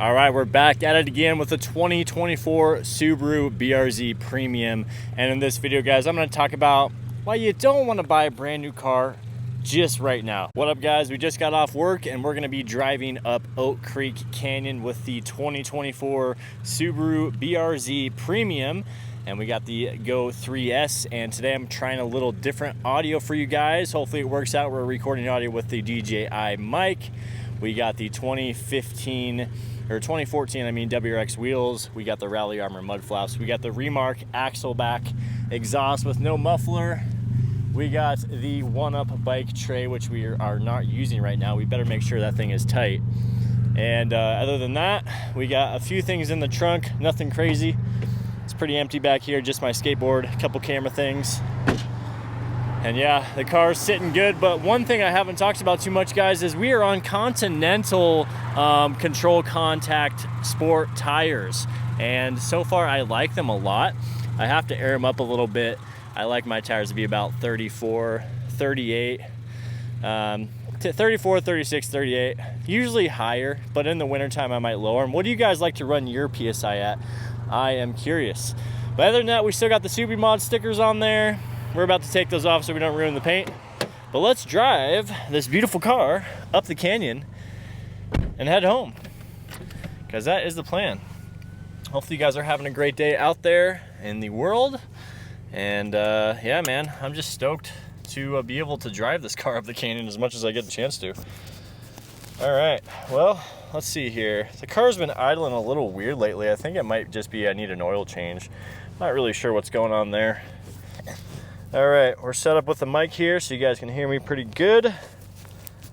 All right, we're back at it again with the 2024 Subaru BRZ Premium. And in this video, guys, I'm going to talk about why you don't want to buy a brand new car just right now. What up, guys? We just got off work and we're going to be driving up Oak Creek Canyon with the 2024 Subaru BRZ Premium. And we got the Go 3S, and today I'm trying a little different audio for you guys. Hopefully it works out. We're recording audio with the DJI mic. We got the 2014 WRX wheels. We got the Rally Armor mud flaps. We got the Remark axle back exhaust with no muffler. We got the one-up bike tray, which we are not using right now. We better make sure that thing is tight. And other than that, we got a few things in the trunk, nothing crazy. It's pretty empty back here, just my skateboard, a couple camera things. And yeah, the car's sitting good, but one thing I haven't talked about too much, guys, is we are on Continental control contact sport tires. And so far, I like them a lot. I have to air them up a little bit. I like my tires to be about 34, 38, 34, 36, 38, usually higher, but in the wintertime, I might lower them. What do you guys like to run your PSI at? I am curious. But other than that, we still got the Subi Mod stickers on there. We're about to take those off so we don't ruin the paint. But let's drive this beautiful car up the canyon and head home, because that is the plan. Hopefully you guys are having a great day out there in the world. And yeah, man, I'm just stoked to be able to drive this car up the canyon as much as I get the chance to. All right, well, let's see here. The car's been idling a little weird lately. I think it might just be I need an oil change. Not really sure what's going on there. All right, we're set up with the mic here so you guys can hear me pretty good.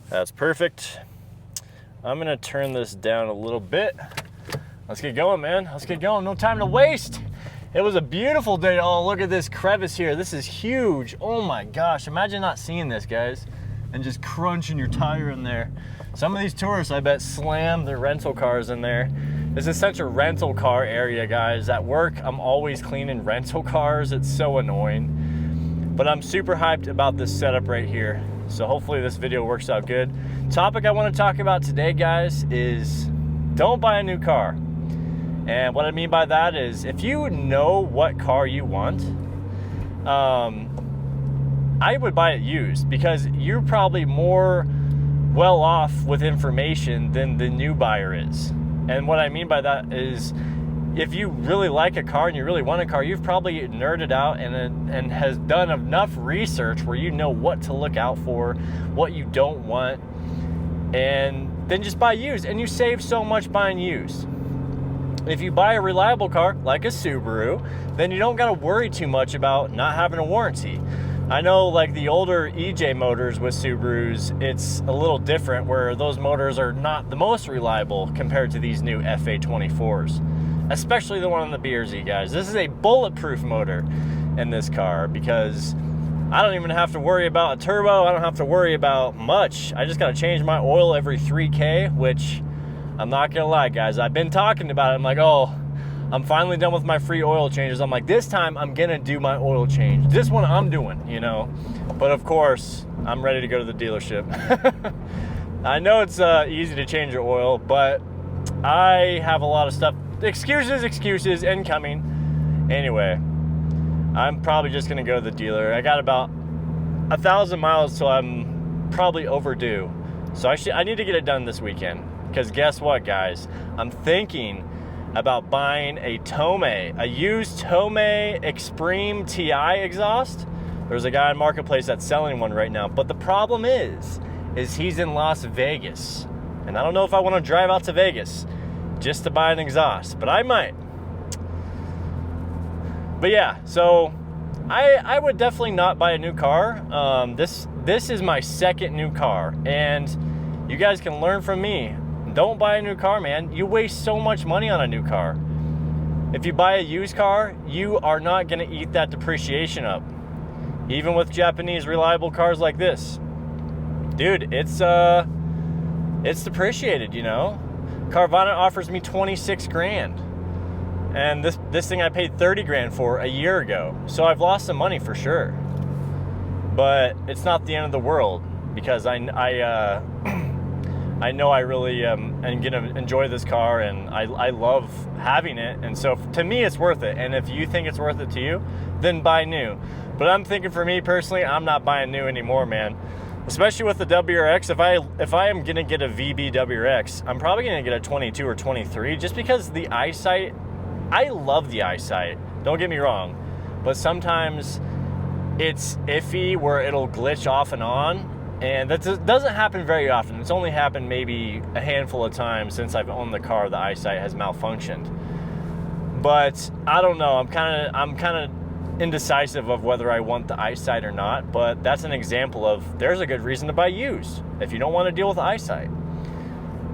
That's perfect. I'm gonna turn this down a little bit. Let's get going, man. Let's get going, no time to waste. It was a beautiful day. Oh, look at this crevice here. This is huge. Oh my gosh, imagine not seeing this, guys, and just crunching your tire in there. Some of these tourists, I bet, slam their rental cars in there. This is such a rental car area, guys. At work, I'm always cleaning rental cars. It's so annoying. But I'm super hyped about this setup right here. So hopefully this video works out good. Topic I want to talk about today, guys, is don't buy a new car. And what I mean by that is, if you know what car you want, I would buy it used, because you're probably more well off with information than the new buyer is. And what I mean by that is, if you really like a car and you really want a car, you've probably nerded out and has done enough research where you know what to look out for, what you don't want, and then just buy used. And you save so much buying used. If you buy a reliable car like a Subaru, then you don't got to worry too much about not having a warranty. I know, like the older EJ motors with Subarus, it's a little different, where those motors are not the most reliable compared to these new FA24s. Especially the one on the BRZ, guys. This is a bulletproof motor in this car, because I don't even have to worry about a turbo. I don't have to worry about much. I just got to change my oil every 3K, which I'm not going to lie, guys. I've been talking about it. I'm like, oh, I'm finally done with my free oil changes. I'm like, this time I'm going to do my oil change. This one I'm doing, you know. But of course, I'm ready to go to the dealership. I know it's easy to change your oil, but I have a lot of stuff. Excuses incoming. Anyway, I'm probably just gonna go to the dealer. I got about 1,000 miles till I'm probably overdue, so I need to get it done this weekend. Because guess what, guys, I'm thinking about buying a Tomei, a used Tomei Extreme TI exhaust. There's a guy on Marketplace that's selling one right now, but the problem is he's in Las Vegas, and I don't know if I want to drive out to Vegas just to buy an exhaust, but I might. But yeah, so I would definitely not buy a new car. This is my second new car, and you guys can learn from me. Don't buy a new car, man. You waste so much money on a new car. If you buy a used car, you are not going to eat that depreciation up. Even with Japanese reliable cars like this, dude, it's depreciated, you know. Carvana offers me 26 grand, and this thing I paid 30 grand for a year ago. So I've lost some money for sure, but it's not the end of the world, because I I know I really am gonna enjoy this car, and I love having it. And so to me, it's worth it. And if you think it's worth it to you, then buy new. But I'm thinking for me personally, I'm not buying new anymore, man. Especially with the WRX, if I am gonna get a VB WRX, I'm probably gonna get a 22 or 23, just because the eyesight. I love the eyesight. Don't get me wrong, but sometimes it's iffy where it'll glitch off and on. And that doesn't happen very often. It's only happened maybe a handful of times since I've owned the car. The eyesight has malfunctioned. But I don't know. I'm kind of indecisive of whether I want the eyesight or not. But that's an example of there's a good reason to buy used if you don't want to deal with the eyesight.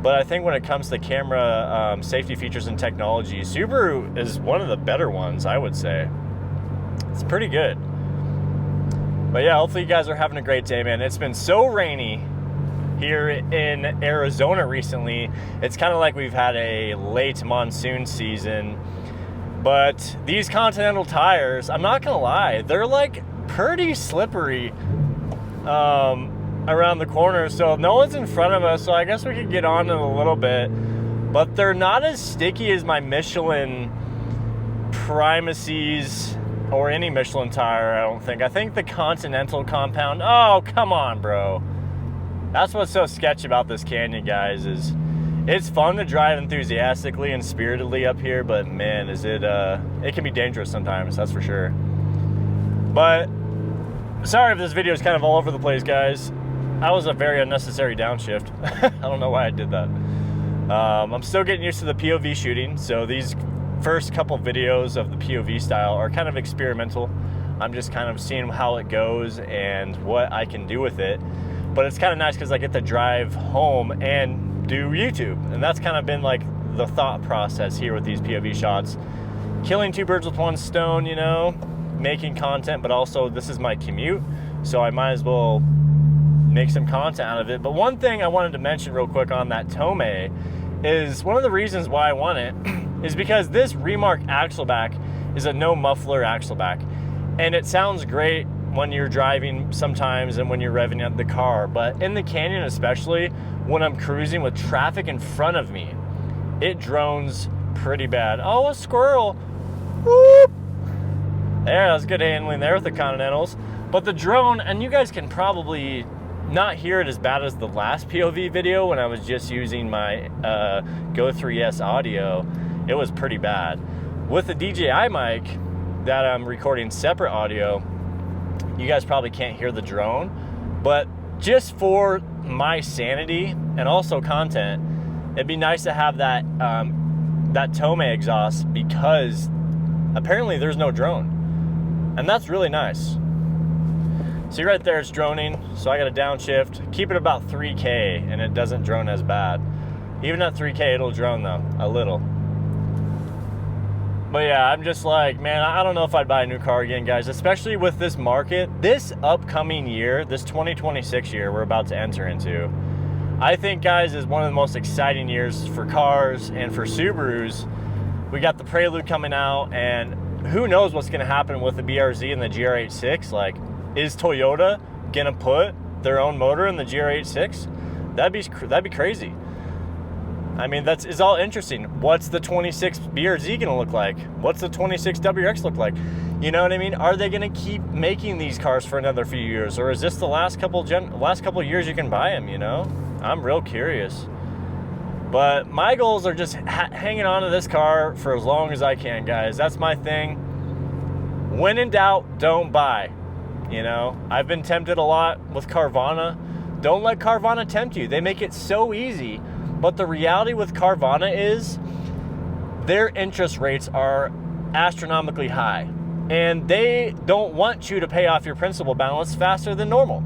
But I think when it comes to camera safety features and technology, Subaru is one of the better ones, I would say. It's pretty good. But yeah, hopefully you guys are having a great day, man. It's been so rainy here in Arizona recently. It's kind of like we've had a late monsoon season. But these Continental tires, I'm not gonna lie, they're like pretty slippery around the corner. So no one's in front of us, so I guess we could get on it a little bit. But they're not as sticky as my Michelin Primacies or any Michelin tire, I don't think. I think the Continental compound, oh, come on, bro. That's what's so sketchy about this Canyon, guys, is it's fun to drive enthusiastically and spiritedly up here, but man, it can be dangerous sometimes, that's for sure. But sorry if this video is kind of all over the place, guys. That was a very unnecessary downshift. I don't know why I did that. I'm still getting used to the POV shooting, so these first couple videos of the POV style are kind of experimental. I'm just kind of seeing how it goes and what I can do with it. But it's kind of nice because I get to drive home and do YouTube. And that's kind of been like the thought process here with these POV shots. Killing two birds with one stone, you know, making content, but also this is my commute, so I might as well make some content out of it. But one thing I wanted to mention real quick on that Tome is one of the reasons why I want it is because this Remark axleback is a no muffler axleback, and it sounds great when you're driving sometimes and when you're revving up the car, but in the Canyon, especially when I'm cruising with traffic in front of me, it drones pretty bad. Oh, a squirrel. Whoop. There, that's good handling there with the Continentals. But the drone, and you guys can probably not hear it as bad as the last POV video when I was just using my Go 3S audio. It was pretty bad. With the DJI mic that I'm recording separate audio, you guys probably can't hear the drone, but just for my sanity and also content, it'd be nice to have that that Tome exhaust, because apparently there's no drone, and that's really nice. See right there, it's droning, so I got a downshift. Keep it about 3K and it doesn't drone as bad. Even at 3K it'll drone though, a little. But yeah, I'm just like, man, I don't know if I'd buy a new car again, guys, especially with this market. This upcoming year, this 2026 year we're about to enter into, I think, guys, is one of the most exciting years for cars and for Subarus. We got the Prelude coming out, and who knows what's gonna happen with the BRZ and the GR86. Like, is Toyota gonna put their own motor in the GR86? That'd be crazy. I mean, it's all interesting. What's the 26 BRZ gonna look like? What's the 26 WRX look like? You know what I mean? Are they gonna keep making these cars for another few years, or is this the last couple years you can buy them? You know, I'm real curious. But my goals are just hanging on to this car for as long as I can, guys. That's my thing. When in doubt, don't buy. You know, I've been tempted a lot with Carvana. Don't let Carvana tempt you. They make it so easy. But the reality with Carvana is their interest rates are astronomically high, and they don't want you to pay off your principal balance faster than normal.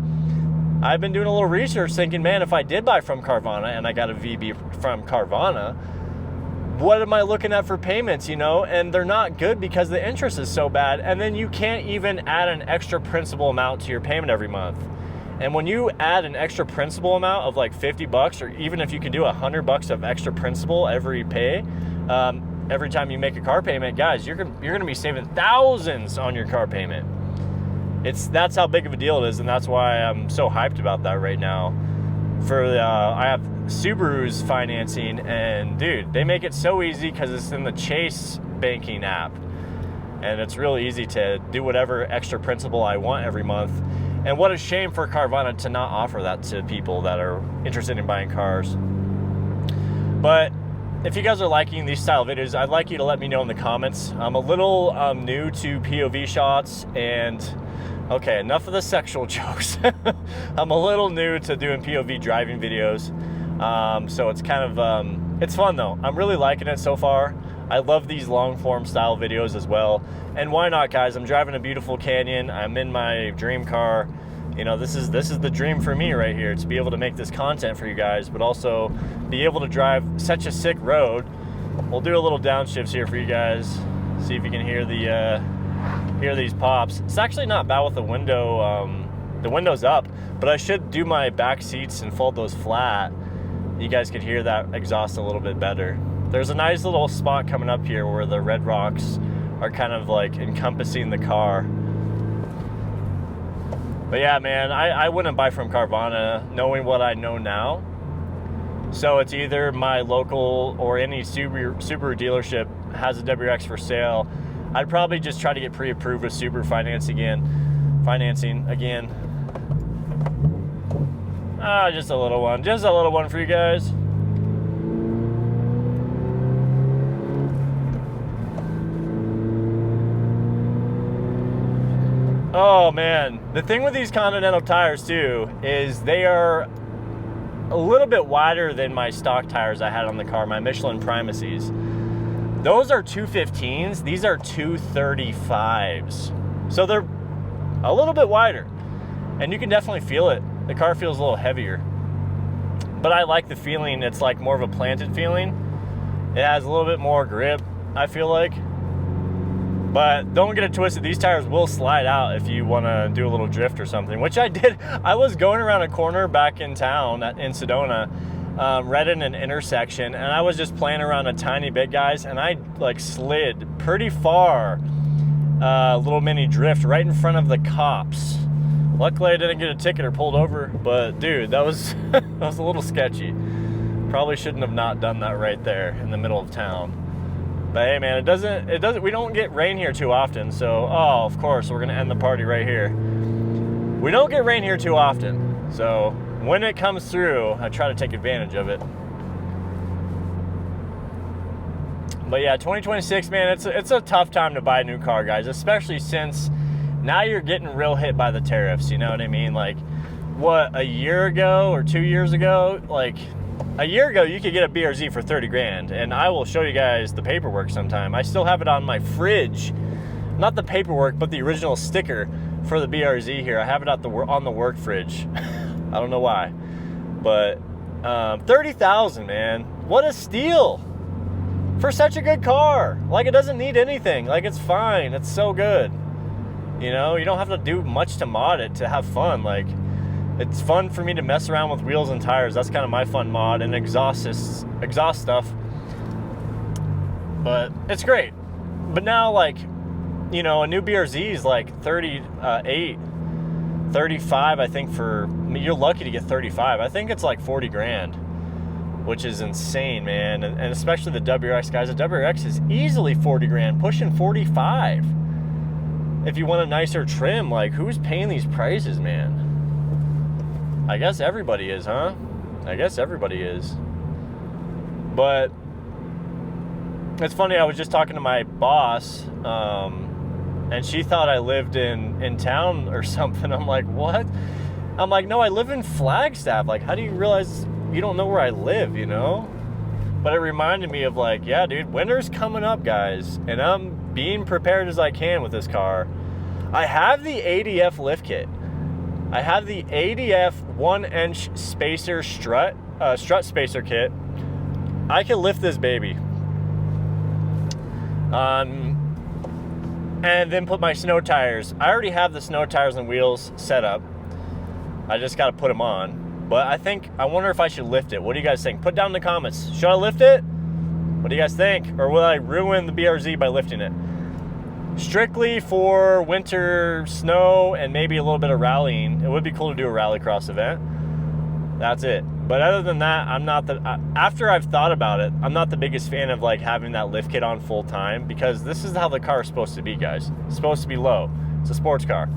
I've been doing a little research thinking, man, if I did buy from Carvana and I got a VB from Carvana, what am I looking at for payments, you know? And they're not good because the interest is so bad, and then you can't even add an extra principal amount to your payment every month. And when you add an extra principal amount of like $50, or even if you can do $100 of extra principal every time you make a car payment, guys, you're gonna be saving thousands on your car payment. That's how big of a deal it is, and that's why I'm so hyped about that right now. I have Subaru's financing, and dude, they make it so easy because it's in the Chase banking app, and it's really easy to do whatever extra principal I want every month. And what a shame for Carvana to not offer that to people that are interested in buying cars. But if you guys are liking these style videos, I'd like you to let me know in the comments. I'm a little new to POV shots, and okay, enough of the sexual jokes. I'm a little new to doing POV driving videos, so it's kind of, it's fun though. I'm really liking it so far. I love these long form style videos as well. And why not, guys? I'm driving a beautiful Canyon. I'm in my dream car. You know, this is the dream for me right here, to be able to make this content for you guys, but also be able to drive such a sick road. We'll do a little downshifts here for you guys. See if you can hear these pops. It's actually not bad with the window's up, but I should do my back seats and fold those flat. You guys could hear that exhaust a little bit better. There's a nice little spot coming up here where the red rocks are kind of like encompassing the car. But yeah, man, I wouldn't buy from Carvana knowing what I know now. So it's either my local or any Subaru dealership has a WRX for sale. I'd probably just try to get pre-approved with Subaru financing again. Just a little one for you guys. Oh man, the thing with these Continental tires too is they are a little bit wider than my stock tires I had on the car, my Michelin Primacies. Those are 215s, these are 235s. So they're a little bit wider, and you can definitely feel it. The car feels a little heavier, but I like the feeling. It's like more of a planted feeling. It has a little bit more grip, I feel like. But don't get it twisted, these tires will slide out if you want to do a little drift or something, which I did. I was going around a corner back in town in Sedona, right in an intersection, and I was just playing around a tiny bit, guys, and I like slid pretty far, little mini drift right in front of the cops. Luckily I didn't get a ticket or pulled over, but dude, that was that was a little sketchy. Probably shouldn't have not done that right there in the middle of town. But hey man, we don't get rain here too often, so, oh, of course, we're gonna end the party right here. We don't get rain here too often, so when it comes through, I try to take advantage of it. But yeah, 2026, man, it's a tough time to buy a new car, guys, especially since now you're getting real hit by the tariffs, you know what I mean? Like, what, a year ago or 2 years ago, like, a year ago, you could get a BRZ for 30 grand, and I will show you guys the paperwork sometime. I still have it on my fridge. Not the paperwork, but the original sticker for the BRZ here. I have it on the work fridge. I don't know why. But $30,000, man. What a steal for such a good car. Like, it doesn't need anything. Like, it's fine. It's so good. You know, you don't have to do much to mod it to have fun. Like, it's fun for me to mess around with wheels and tires. That's kind of my fun mod, and exhaust stuff. But it's great. But now, like, you know, a new BRZ is like 38, 35, I think. You're lucky to get 35. I think it's like 40 grand, which is insane, man. And especially the WRX, guys. The WRX is easily 40 grand, pushing 45. If you want a nicer trim, like, who's paying these prices, man? I guess everybody is, huh? I guess everybody is. But it's funny, I was just talking to my boss, and she thought I lived in town or something. I'm like, what? I'm like, no, I live in Flagstaff. Like, how do you realize you don't know where I live, you know? But it reminded me of, like, yeah, dude, winter's coming up, guys, and I'm being prepared as I can with this car. I have the ADF lift kit. I have the ADF 1-inch spacer strut spacer kit. I can lift this baby. And then put my snow tires. I already have the snow tires and wheels set up. I just got to put them on. But I wonder if I should lift it. What do you guys think? Put down in the comments. Should I lift it? What do you guys think? Or will I ruin the BRZ by lifting it? Strictly for winter snow and maybe a little bit of rallying. It would be cool to do a rallycross event. That's it. But other than that, I'm not after I've thought about it, I'm not the biggest fan of like having that lift kit on full time, because this is how the car is supposed to be, guys. It's supposed to be low. It's a sports car.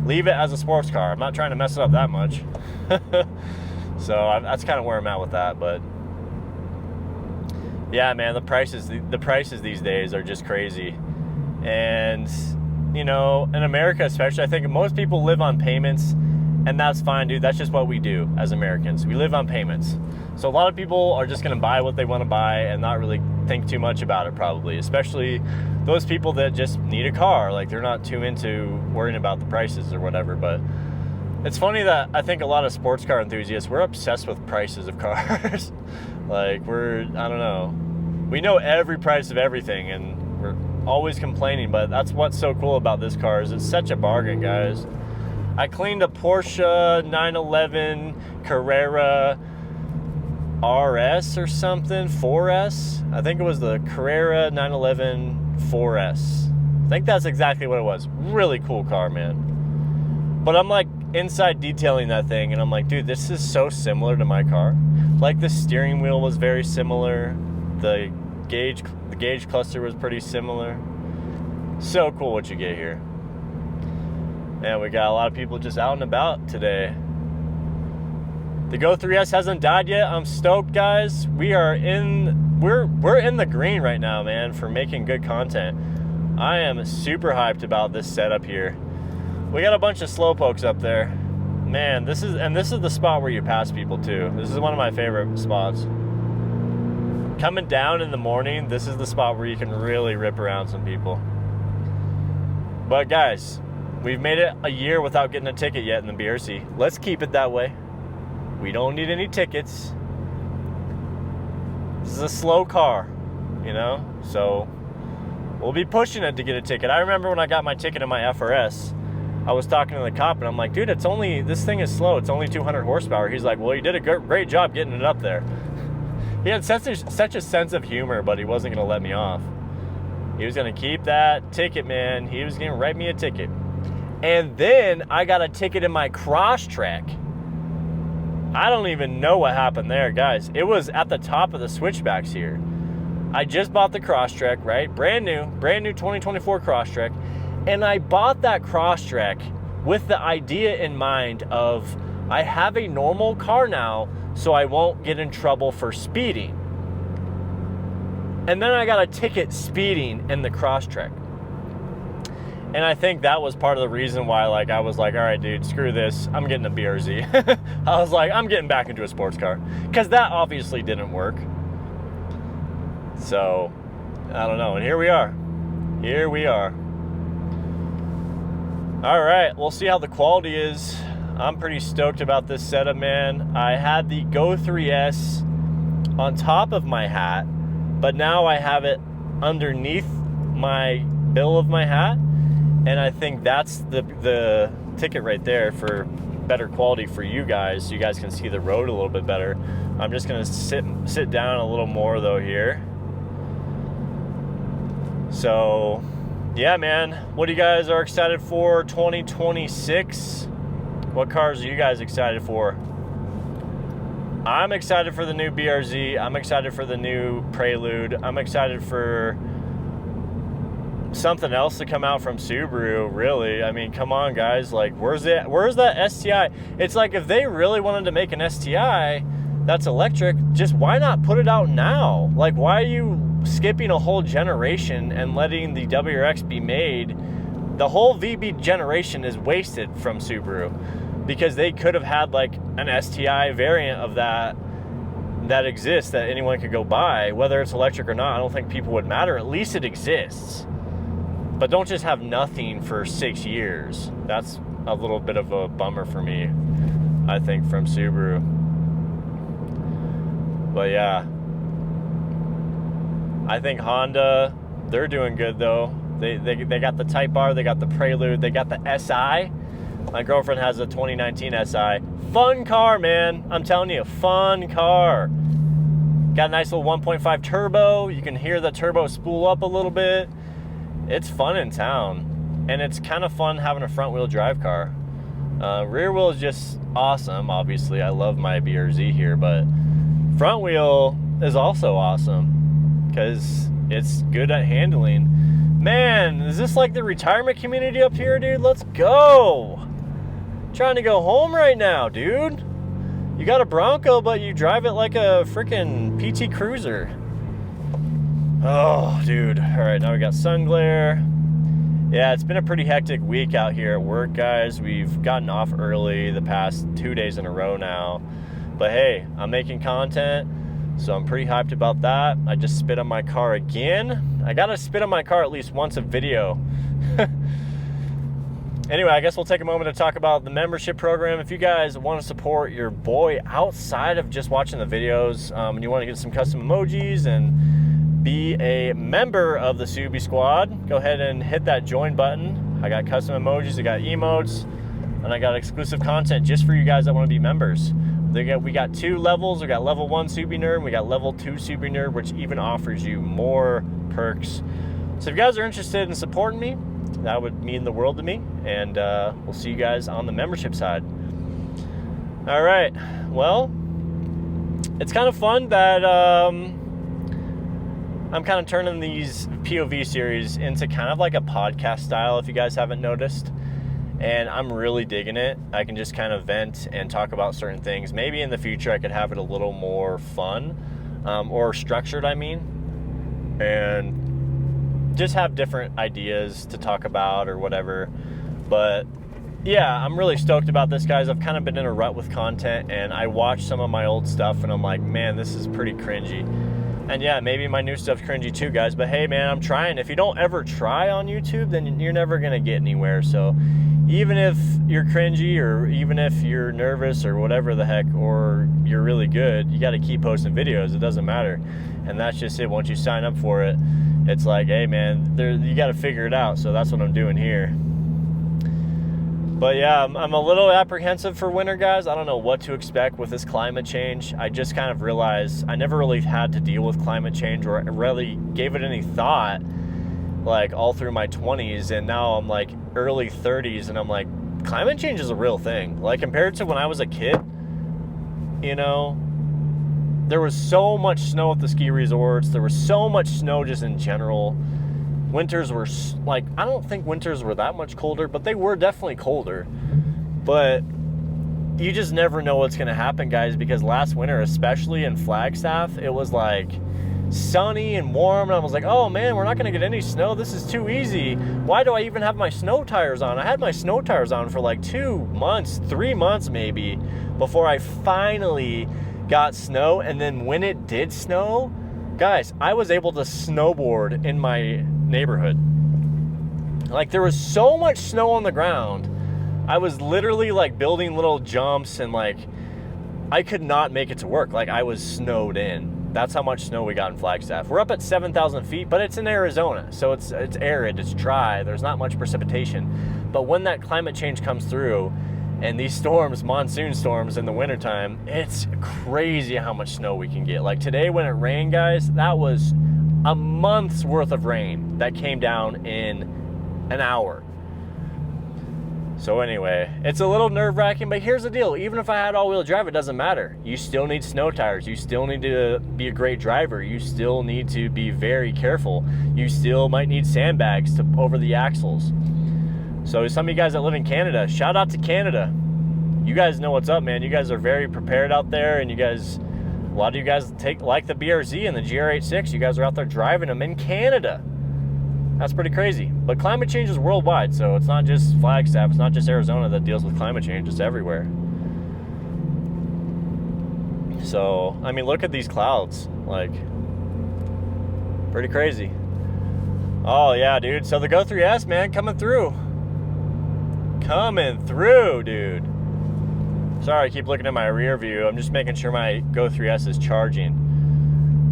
Leave it as a sports car. I'm not trying to mess it up that much. So that's kind of where I'm at with that. But yeah, man, the prices these days are just crazy. And you know, in America especially, I think most people live on payments. And that's fine, dude. That's just what we do as Americans. We live on payments. So a lot of people are just going to buy what they want to buy and not really think too much about it, probably. Especially those people that just need a car. Like, they're not too into worrying about the prices or whatever. But it's funny that I think a lot of sports car enthusiasts, we're obsessed with prices of cars. Like, I don't know. We know every price of everything, and we're always complaining. But that's what's so cool about this car, is it's such a bargain, guys. I cleaned a Porsche 911 Carrera RS or something, 4S. I think it was the Carrera 911 4S. I think that's exactly what it was. Really cool car, man. But I'm like inside detailing that thing, and I'm like, dude, this is so similar to my car. Like, the steering wheel was very similar. The gauge cluster was pretty similar. So cool what you get here. And we got a lot of people just out and about today. The Go 3S hasn't died yet. I'm stoked, guys. We're in the green right now, man, for making good content. I am super hyped about this setup here. We got a bunch of slowpokes up there. Man, this is the spot where you pass people too. This is one of my favorite spots. Coming down in the morning, this is the spot where you can really rip around some people. But guys, we've made it a year without getting a ticket yet in the BRZ. Let's keep it that way. We don't need any tickets. This is a slow car, you know? So we'll be pushing it to get a ticket. I remember when I got my ticket in my FRS, I was talking to the cop, and I'm like, dude, this thing is slow. It's only 200 horsepower. He's like, well, you did a great job getting it up there. He had such a sense of humor, but he wasn't going to let me off. He was going to keep that ticket, man. He was going to write me a ticket. And then I got a ticket in my Crosstrek. I don't even know what happened there, guys. It was at the top of the switchbacks here. I just bought the Crosstrek, right? Brand new 2024 Crosstrek. And I bought that Crosstrek with the idea in mind of, I have a normal car now, so I won't get in trouble for speeding. And then I got a ticket speeding in the Crosstrek. And I think that was part of the reason why, like, I was like, all right, dude, screw this. I'm getting a BRZ. I was like, I'm getting back into a sports car. Because that obviously didn't work. So, I don't know. And here we are. Here we are. All right, we'll see how the quality is. I'm pretty stoked about this setup, man. I had the Go 3S on top of my hat, but now I have it underneath my bill of my hat. And I think that's the ticket right there for better quality for you guys, so you guys can see the road a little bit better. I'm just gonna sit down a little more though here. So yeah, man, what do you guys are excited for 2026? What cars are you guys excited for? I'm excited for the new BRZ. I'm excited for the new Prelude. I'm excited for something else to come out from Subaru, really. I mean, come on, guys. Like, where's that STI? It's like, if they really wanted to make an STI that's electric, just why not put it out now? Like, why are you skipping a whole generation and letting the WRX be made? The whole VB generation is wasted from Subaru, because they could have had like an STI variant of that exists that anyone could go buy. Whether it's electric or not, I don't think people would matter. At least it exists. But don't just have nothing for 6 years. That's a little bit of a bummer for me, I think, from Subaru. But yeah, I think Honda, they're doing good though. They got the Type R, they got the Prelude, they got the SI. My girlfriend has a 2019 SI. Fun car, man. I'm telling you, fun car. Got a nice little 1.5 turbo. You can hear the turbo spool up a little bit. It's fun in town. And it's kind of fun having a front wheel drive car. Rear wheel is just awesome. Obviously, I love my BRZ here, but front wheel is also awesome because it's good at handling. Man, is this like the retirement community up here, dude? Let's go. Trying to go home right now, dude. You got a Bronco, but you drive it like a freaking PT Cruiser. Oh, dude. All right, now we got sun glare. Yeah, it's been a pretty hectic week out here at work, guys. We've gotten off early the past 2 days in a row now. But hey, I'm making content, so I'm pretty hyped about that. I just spit on my car again. I gotta spit on my car at least once a video. Anyway, I guess we'll take a moment to talk about the membership program. If you guys want to support your boy outside of just watching the videos, and you want to get some custom emojis and be a member of the Subi Squad, go ahead and hit that join button. I got custom emojis, I got emotes, and I got exclusive content just for you guys that want to be members. We got 2 levels. We got level 1 Subi Nerd, and we got level 2 Subi Nerd, which even offers you more perks. So if you guys are interested in supporting me, that would mean the world to me, and we'll see you guys on the membership side. All right, well, it's kind of fun that I'm kind of turning these POV series into kind of like a podcast style, if you guys haven't noticed, and I'm really digging it. I can just kind of vent and talk about certain things. Maybe in the future I could have it a little more fun, or structured, I mean, and just have different ideas to talk about or whatever. But yeah, I'm really stoked about this, guys. I've kind of been in a rut with content, and I watch some of my old stuff and I'm like, man, this is pretty cringy. And yeah, maybe my new stuff's cringy too, guys, but hey, man, I'm trying. If you don't ever try on YouTube, then you're never gonna get anywhere. So even if you're cringy, or even if you're nervous or whatever the heck, or you're really good, you got to keep posting videos. It doesn't matter. And that's just it. Once you sign up for it, it's like, hey, man, you got to figure it out. So that's what I'm doing here. But yeah, I'm a little apprehensive for winter, guys. I don't know what to expect with this climate change. I just kind of realized I never really had to deal with climate change, or really gave it any thought, like all through my 20s, and now I'm like early 30s, and I'm like, climate change is a real thing. Like, compared to when I was a kid, you know, there was so much snow at the ski resorts. There was so much snow just in general. Winters were like, I don't think winters were that much colder, but they were definitely colder. But you just never know what's going to happen, guys, because last winter, especially in Flagstaff, it was like sunny and warm, and I was like, oh man, we're not going to get any snow. This is too easy. Why do I even have my snow tires on? I had my snow tires on for like 2 months, 3 months maybe, before I finally got snow. And then when it did snow, guys, I was able to snowboard in my neighborhood. Like, there was so much snow on the ground, I was literally like building little jumps, and like I could not make it to work. Like, I was snowed in. That's how much snow we got in Flagstaff. We're up at 7,000 feet, but it's in Arizona, so it's arid, it's dry, there's not much precipitation. But when that climate change comes through, and these storms, monsoon storms in the wintertime, it's crazy how much snow we can get. Like today when it rained, guys, that was a month's worth of rain that came down in an hour. So anyway, it's a little nerve-wracking, but here's the deal. Even if I had all-wheel drive, it doesn't matter. You still need snow tires. You still need to be a great driver. You still need to be very careful. You still might need sandbags over the axles. So some of you guys that live in Canada, shout out to Canada. You guys know what's up, man. You guys are very prepared out there, and a lot of you guys like the BRZ and the GR86. You guys are out there driving them in Canada. That's pretty crazy. But climate change is worldwide, so it's not just Flagstaff, it's not just Arizona that deals with climate change, it's everywhere. So, I mean, look at these clouds. Like, pretty crazy. Oh, yeah, dude. So the Go3S, man, coming through. Coming through, dude. Sorry, I keep looking at my rear view. I'm just making sure my Go3S is charging.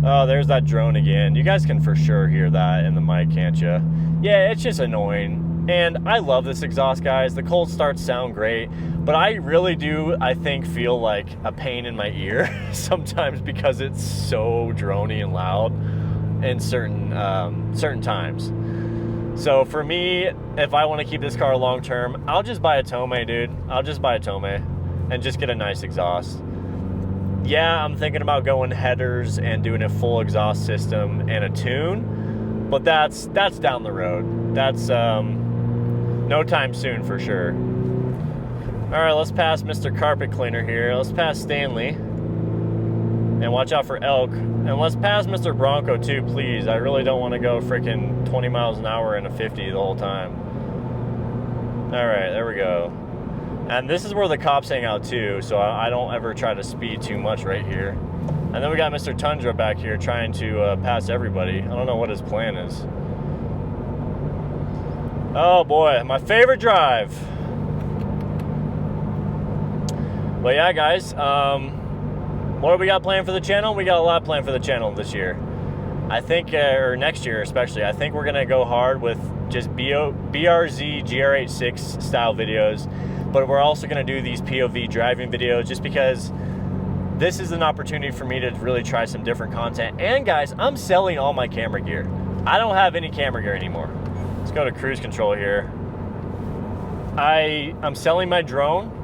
Oh, there's that drone again. You guys can for sure hear that in the mic, can't you? Yeah, it's just annoying. And I love this exhaust, guys. The cold starts sound great, but I really do, I think, feel like a pain in my ear sometimes because it's so drony and loud in certain times. So for me, if I want to keep this car long term, I'll just buy a Tomei, dude. I'll just buy a Tomei and just get a nice exhaust. Yeah, I'm thinking about going headers and doing a full exhaust system and a tune, but that's down the road. That's no time soon for sure. All right, let's pass Mr. Carpet Cleaner here. Let's pass Stanley. And watch out for elk. And let's pass Mr. Bronco too, please. I really don't want to go freaking 20 miles an hour in a 50 the whole time. All right, there we go. And this is where the cops hang out too, so I don't ever try to speed too much right here. And then we got Mr. Tundra back here trying to pass everybody. I don't know what his plan is. Oh boy, my favorite drive. But yeah, guys, what do we got planned for the channel? We got a lot planned for the channel this year. I think, or next year especially, I think we're gonna go hard with just BRZ GR86 style videos, but we're also gonna do these POV driving videos just because this is an opportunity for me to really try some different content. And guys, I'm selling all my camera gear. I don't have any camera gear anymore. Let's go to cruise control here. I'm selling my drone.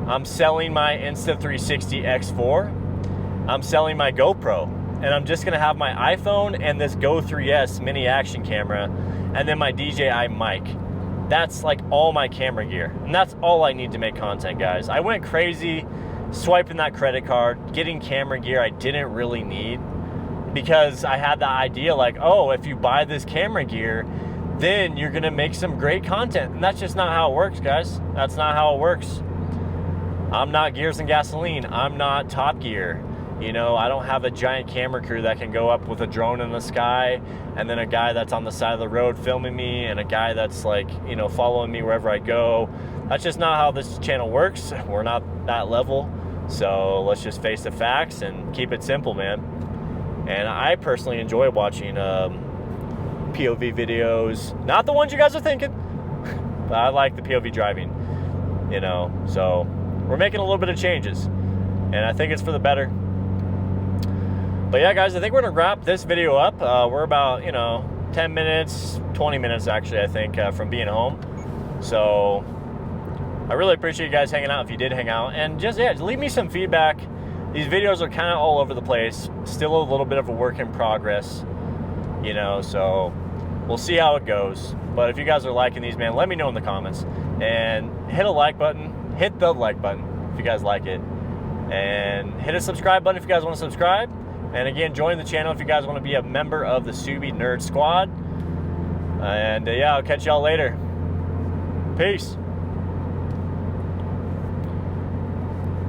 I'm selling my Insta360 X4. I'm selling my GoPro. And I'm just gonna have my iPhone and this Go 3S mini action camera, and then my DJI mic. That's like all my camera gear. And that's all I need to make content, guys. I went crazy swiping that credit card, getting camera gear I didn't really need, because I had the idea like, oh, if you buy this camera gear, then you're gonna make some great content. And that's just not how it works, guys. That's not how it works. I'm not Gears and Gasoline. I'm not Top Gear. You know, I don't have a giant camera crew that can go up with a drone in the sky, and then a guy that's on the side of the road filming me, and a guy that's like, you know, following me wherever I go. That's just not how this channel works. We're not that level. So let's just face the facts and keep it simple, man. And I personally enjoy watching POV videos. Not the ones you guys are thinking, but I like the POV driving, you know. So we're making a little bit of changes, and I think it's for the better. But yeah, guys, I think we're gonna wrap this video up. We're about, you know, 10 minutes, 20 minutes actually, I think, from being home. So I really appreciate you guys hanging out if you did hang out. And just, yeah, leave me some feedback. These videos are kind of all over the place. Still a little bit of a work in progress, you know, so we'll see how it goes. But if you guys are liking these, man, let me know in the comments. And hit a like button. Hit the like button if you guys like it. And hit a subscribe button if you guys want to subscribe. And again, join the channel if you guys want to be a member of the Subi Nerd Squad. And yeah, I'll catch y'all later. Peace.